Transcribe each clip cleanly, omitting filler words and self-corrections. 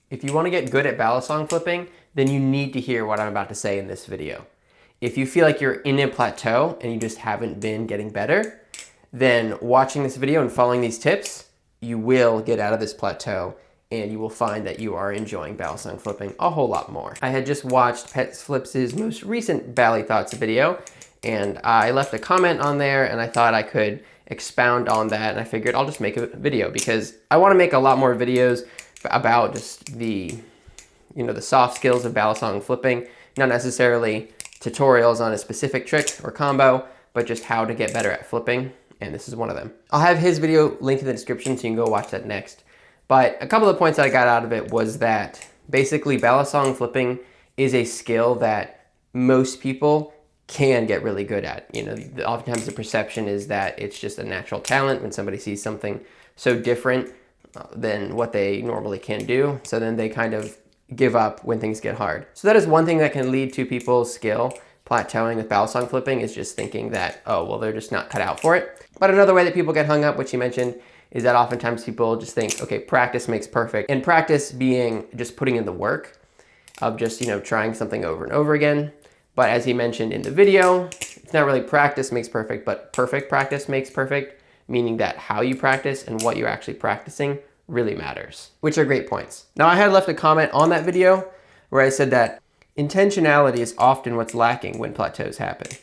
If you want to get good at balisong flipping, then you need to hear what I'm about to say in this video. If you feel like you're in a plateau and you just haven't been getting better, then watching this video and following these tips, you will get out of this plateau and you will find that you are enjoying balisong flipping a whole lot more. I had just watched Pets Flips' most recent Bally Thoughts video, and I left a comment on there and I thought I could expound on that, and I figured I'll just make a video because I want to make a lot more videos about just the soft skills of balisong flipping, not necessarily tutorials on a specific trick or combo, but just how to get better at flipping, and this is one of them. I'll have his video linked in the description so you can go watch that next. But a couple of points that I got out of it was that basically balisong flipping is a skill that most people can get really good at. Oftentimes the perception is that it's just a natural talent when somebody sees something so different than what they normally can do. So then they kind of give up when things get hard. So that is one thing that can lead to people's skill plateauing with balisong flipping, is just thinking that, oh, well, they're just not cut out for it. But another way that people get hung up, which you mentioned, is that oftentimes people just think, okay, practice makes perfect. And practice being just putting in the work of just, trying something over and over again. But as he mentioned in the video, it's not really practice makes perfect, but perfect practice makes perfect, meaning that how you practice and what you're actually practicing really matters, which are great points. Now, I had left a comment on that video where I said that intentionality is often what's lacking when plateaus happen.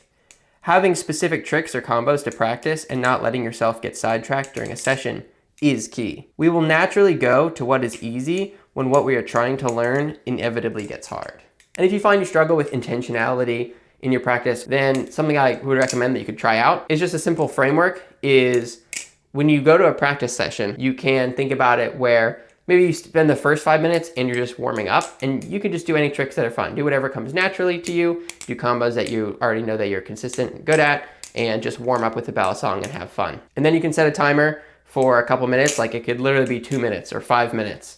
Having specific tricks or combos to practice and not letting yourself get sidetracked during a session is key. We will naturally go to what is easy when what we are trying to learn inevitably gets hard. And if you find you struggle with intentionality in your practice, then something I would recommend that you could try out is just a simple framework. Is when you go to a practice session, you can think about it where maybe you spend the first 5 minutes and you're just warming up, and you can just do any tricks that are fun. Do whatever comes naturally to you, do combos that you already know that you're consistent and good at, and just warm up with the balisong and have fun. And then you can set a timer for a couple minutes, like it could literally be 2 minutes or 5 minutes.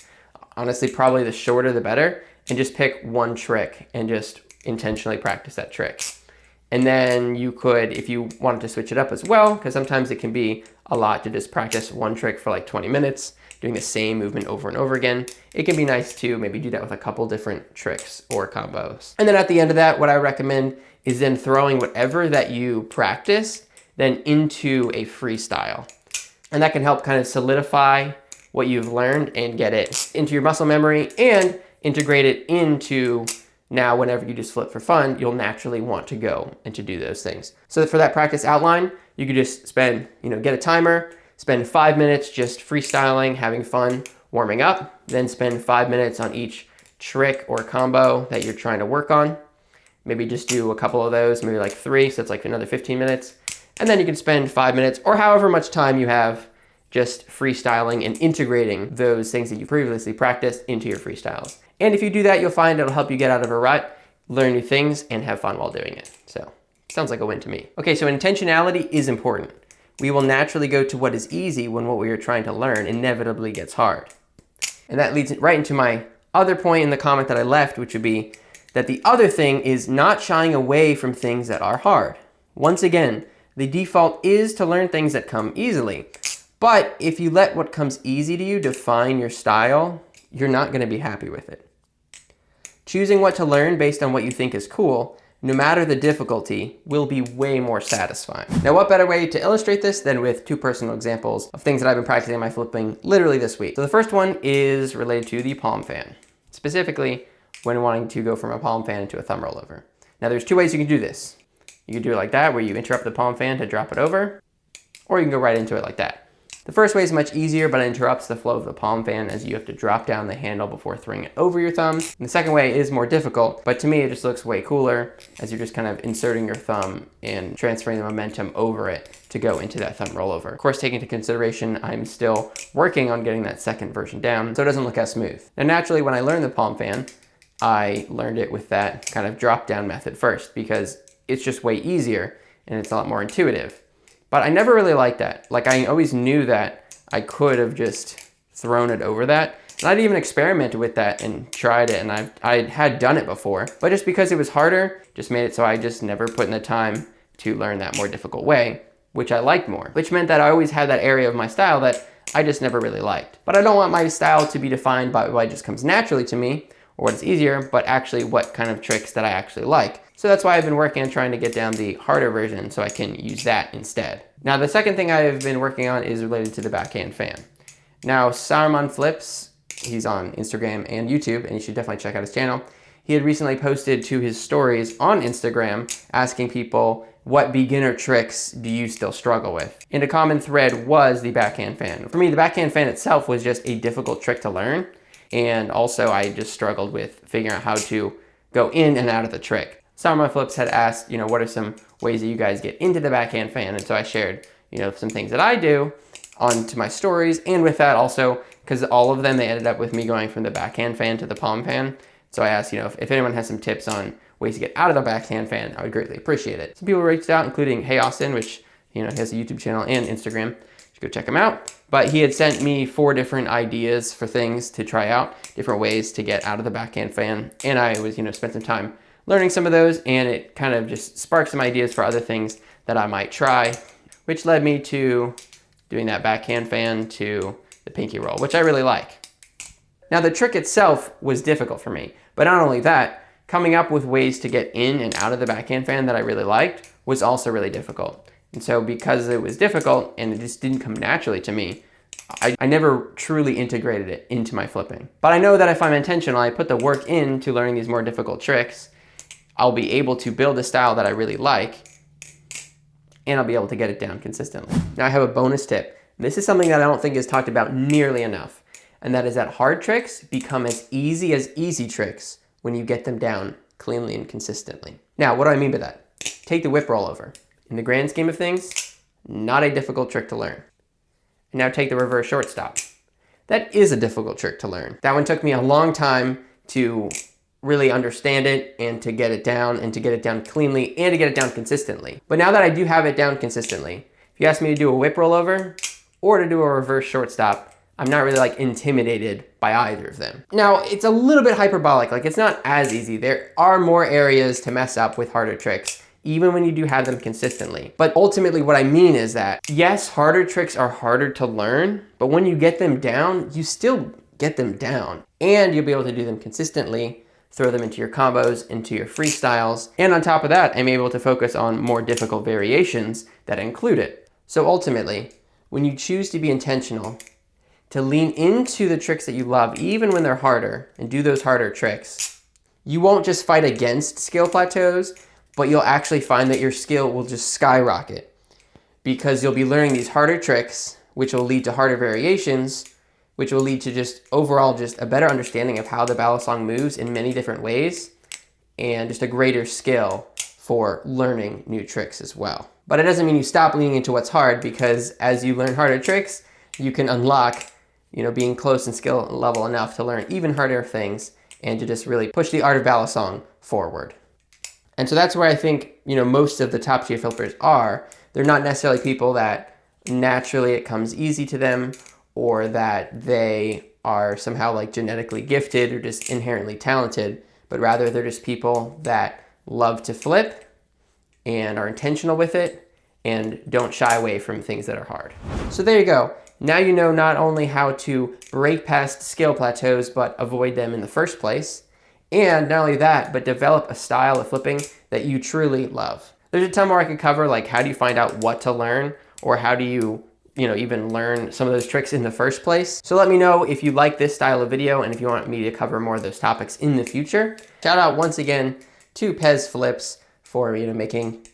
Honestly, probably the shorter the better, and just pick one trick and just intentionally practice that trick. And then you could, if you wanted to switch it up as well, because sometimes it can be a lot to just practice one trick for like 20 minutes, doing the same movement over and over again. It can be nice to maybe do that with a couple different tricks or combos. And then at the end of that, what I recommend is then throwing whatever that you practice then into a freestyle. And that can help kind of solidify what you've learned and get it into your muscle memory and integrate it into now whenever you just flip for fun, you'll naturally want to go and to do those things. So for that practice outline, you could just spend, get a timer, spend 5 minutes just freestyling, having fun, warming up, then spend 5 minutes on each trick or combo that you're trying to work on. Maybe just do a couple of those, maybe like 3, so it's like another 15 minutes. And then you can spend 5 minutes or however much time you have just freestyling and integrating those things that you previously practiced into your freestyles. And if you do that, you'll find it'll help you get out of a rut, learn new things, and have fun while doing it. So, sounds like a win to me. Okay, so intentionality is important. We will naturally go to what is easy when what we are trying to learn inevitably gets hard. And that leads right into my other point in the comment that I left, which would be that the other thing is not shying away from things that are hard. Once again, the default is to learn things that come easily. But if you let what comes easy to you define your style, you're not going to be happy with it. Choosing what to learn based on what you think is cool, no matter the difficulty, will be way more satisfying. Now, what better way to illustrate this than with 2 personal examples of things that I've been practicing in my flipping literally this week. So the first one is related to the palm fan, specifically when wanting to go from a palm fan into a thumb rollover. Now, there's 2 ways you can do this. You can do it like that, where you interrupt the palm fan to drop it over, or you can go right into it like that. The first way is much easier, but it interrupts the flow of the palm fan as you have to drop down the handle before throwing it over your thumb. And the second way is more difficult, but to me it just looks way cooler as you're just kind of inserting your thumb and transferring the momentum over it to go into that thumb rollover. Of course, taking into consideration I'm still working on getting that second version down, so it doesn't look as smooth. Now naturally, when I learned the palm fan, I learned it with that kind of drop down method first because it's just way easier and it's a lot more intuitive. But I never really liked that. Like, I always knew that I could have just thrown it over that. And I'd even experimented with that and tried it, and I had done it before. But just because it was harder, just made it so I just never put in the time to learn that more difficult way, which I liked more. Which meant that I always had that area of my style that I just never really liked. But I don't want my style to be defined by what just comes naturally to me or what is easier, but actually what kind of tricks that I actually like. So that's why I've been working on trying to get down the harder version so I can use that instead. Now the second thing I've been working on is related to the backhand fan. Now Saruman Flips, he's on Instagram and YouTube, and you should definitely check out his channel. He had recently posted to his stories on Instagram asking people, what beginner tricks do you still struggle with? And a common thread was the backhand fan. For me, the backhand fan itself was just a difficult trick to learn. And also I just struggled with figuring out how to go in and out of the trick. Saruman Flips had asked, what are some ways that you guys get into the backhand fan? And so I shared, some things that I do onto my stories. And with that also, because all of them, they ended up with me going from the backhand fan to the palm fan. So I asked, if anyone has some tips on ways to get out of the backhand fan, I would greatly appreciate it. Some people reached out, including Hey Austin, which, he has a YouTube channel and Instagram. You should go check him out. But he had sent me 4 different ideas for things to try out, different ways to get out of the backhand fan. And I was, spent some time learning some of those, and it kind of just sparked some ideas for other things that I might try, which led me to doing that backhand fan to the pinky roll, which I really like. Now the trick itself was difficult for me, but not only that, coming up with ways to get in and out of the backhand fan that I really liked was also really difficult. And so because it was difficult and it just didn't come naturally to me, I never truly integrated it into my flipping. But I know that if I'm intentional, I put the work into learning these more difficult tricks, I'll be able to build a style that I really like, and I'll be able to get it down consistently. Now I have a bonus tip. This is something that I don't think is talked about nearly enough, and that is that hard tricks become as easy tricks when you get them down cleanly and consistently. Now, what do I mean by that? Take the whip rollover. In the grand scheme of things, not a difficult trick to learn. And now take the reverse shortstop. That is a difficult trick to learn. That one took me a long time to really understand it and to get it down and to get it down cleanly and to get it down consistently. But now that I do have it down consistently, if you ask me to do a whip rollover or to do a reverse shortstop, I'm not really intimidated by either of them. Now it's a little bit hyperbolic, it's not as easy. There are more areas to mess up with harder tricks, even when you do have them consistently. But ultimately what I mean is that, yes, harder tricks are harder to learn, but when you get them down, you still get them down. And you'll be able to do them consistently, throw them into your combos, into your freestyles. And on top of that, I'm able to focus on more difficult variations that include it. So ultimately, when you choose to be intentional, to lean into the tricks that you love, even when they're harder, and do those harder tricks, you won't just fight against skill plateaus, but you'll actually find that your skill will just skyrocket because you'll be learning these harder tricks, which will lead to harder variations, which will lead to just overall just a better understanding of how the Balisong moves in many different ways, and just a greater skill for learning new tricks as well. But it doesn't mean you stop leaning into what's hard, because as you learn harder tricks, you can unlock, being close in skill level enough to learn even harder things and to just really push the art of Balisong forward. And so that's where I think, most of the top tier flippers are. They're not necessarily people that naturally it comes easy to them, or that they are somehow genetically gifted or just inherently talented, but rather they're just people that love to flip and are intentional with it and don't shy away from things that are hard. So there you go. Now you know not only how to break past skill plateaus, but avoid them in the first place. And not only that, but develop a style of flipping that you truly love. There's a ton more I could cover, like how do you find out what to learn, or how do you, even learn some of those tricks in the first place. So let me know if you like this style of video and if you want me to cover more of those topics in the future. Shout out once again to Pez Flips for, making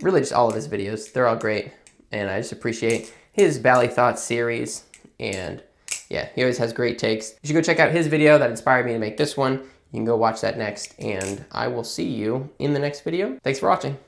really just all of his videos. They're all great, and I just appreciate his Bally Thoughts series, and yeah, he always has great takes. You should go check out his video that inspired me to make this one. You can go watch that next, and I will see you in the next video. Thanks for watching.